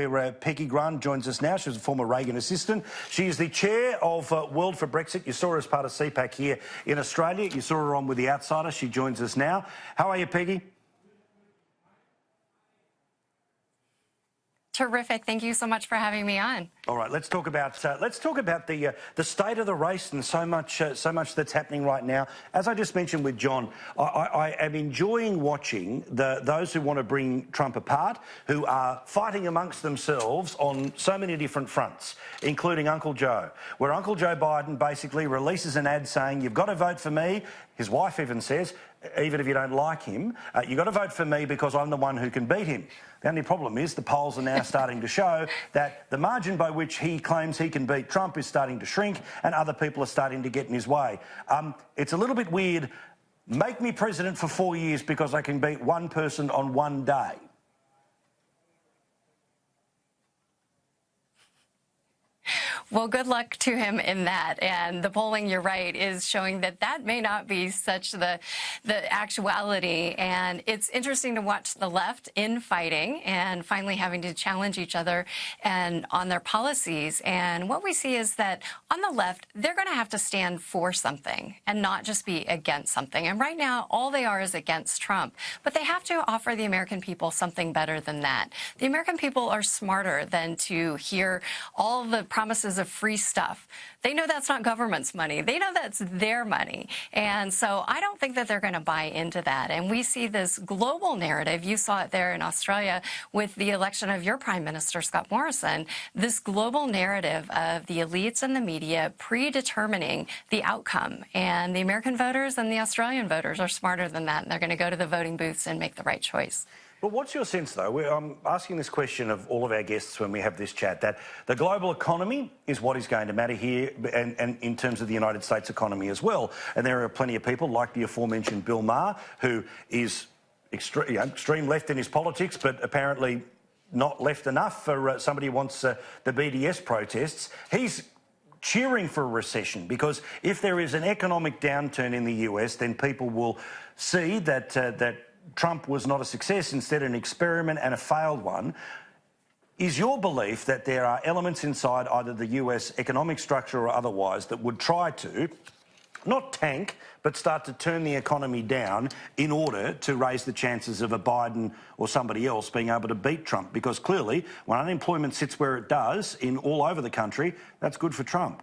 where Peggy Grande joins us now. She was a former Reagan assistant. She is the chair of World for Brexit. You saw her as part of CPAC here in Australia. You saw her on with The Outsider. She joins us now. How are you, Peggy? Terrific. Thank you so much for having me on. All right, let's talk about the state of the race and so much that's happening right now. As I just mentioned with John, I am enjoying watching those who want to bring Trump apart, who are fighting amongst themselves on so many different fronts, including Uncle Joe, where Uncle Joe Biden basically releases an ad saying, "You've got to vote for me." His wife even says, even if you don't like him, you've got to vote for me because I'm the one who can beat him. The only problem is the polls are now starting to show that the margin by which he claims he can beat Trump is starting to shrink and other people are starting to get in his way. It's a little bit weird. Make me president for 4 years because I can beat one person on one day. Well, good luck to him in that. And the polling, you're right, is showing that that may not be such the actuality. And it's interesting to watch the left infighting and finally having to challenge each other and on their policies. And what we see is that on the left, they're going to have to stand for something and not just be against something. And right now, all they are is against Trump. But they have to offer the American people something better than that. The American people are smarter than to hear all the promises of free stuff. They know that's not government's money. They know that's their money. And so I don't think that they're going to buy into that. And we see this global narrative. You saw it there in Australia with the election of your Prime Minister, Scott Morrison, this global narrative of the elites and the media predetermining the outcome. And the American voters and the Australian voters are smarter than that. And they're going to go to the voting booths and make the right choice. But what's your sense, though? I'm asking this question of all of our guests when we have this chat, that the global economy is what is going to matter here and in terms of the United States economy as well. And there are plenty of people like the aforementioned Bill Maher, who is extreme left in his politics, but apparently not left enough for somebody who wants the BDS protests. He's cheering for a recession because if there is an economic downturn in the US, then people will see that Trump was not a success, instead an experiment and a failed one. Is your belief that there are elements inside either the US economic structure or otherwise that would try to, not tank, but start to turn the economy down in order to raise the chances of a Biden or somebody else being able to beat Trump? Because clearly, when unemployment sits where it does in all over the country, that's good for Trump.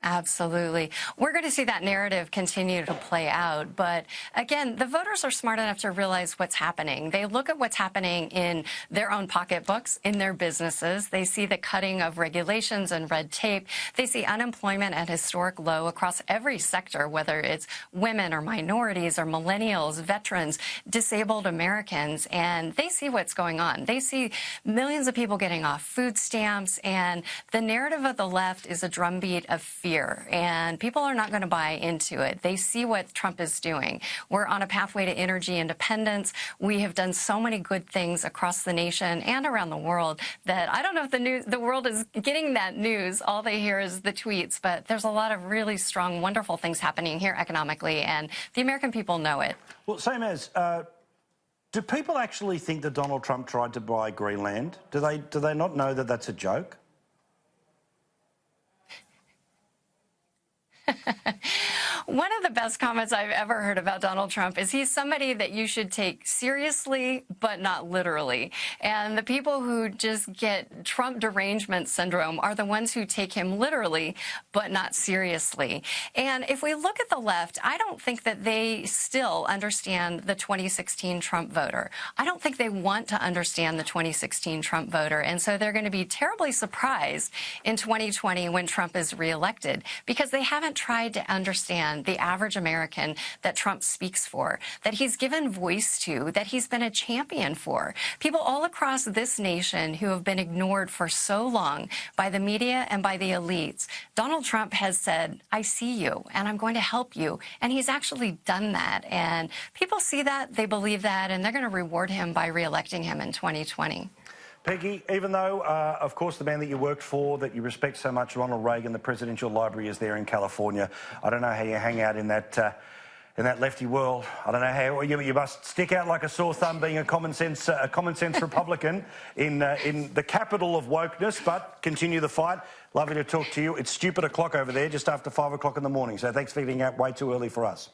Absolutely. We're going to see that narrative continue to play out. But again, the voters are smart enough to realize what's happening. They look at what's happening in their own pocketbooks, in their businesses. They see the cutting of regulations and red tape. They see unemployment at historic low across every sector, whether it's women or minorities or millennials, veterans, disabled Americans. And they see what's going on. They see millions of people getting off food stamps. And the narrative of the left is a drumbeat of fear. And people are not going to buy into it. They see what Trump is doing. We're on a pathway to energy independence. We have done so many good things across the nation and around the world that I don't know if the world is getting that news. All they hear is the tweets. But there's a lot of really strong, wonderful things happening here economically, and the American people know it. Well, same as... do people actually think that Donald Trump tried to buy Greenland? Do they not know that that's a joke? One of the best comments I've ever heard about Donald Trump is he's somebody that you should take seriously, but not literally. And the people who just get Trump derangement syndrome are the ones who take him literally, but not seriously. And if we look at the left, I don't think that they still understand the 2016 Trump voter. I don't think they want to understand the 2016 Trump voter. And so they're going to be terribly surprised in 2020 when Trump is reelected, because they haven't tried to understand the average American that Trump speaks for, that he's given voice to, that he's been a champion for. People all across this nation who have been ignored for so long by the media and by the elites. Donald Trump has said, I see you and I'm going to help you. And he's actually done that. And people see that, they believe that, and they're going to reward him by reelecting him in 2020. Peggy, even though, of course, the man that you worked for, that you respect so much, Ronald Reagan, the Presidential Library is there in California. I don't know how you hang out in that in that lefty world. I don't know how you must stick out like a sore thumb being a common sense Republican in the capital of wokeness, but continue the fight. Lovely to talk to you. It's stupid o'clock over there, just after 5 o'clock in the morning. So thanks for getting out way too early for us.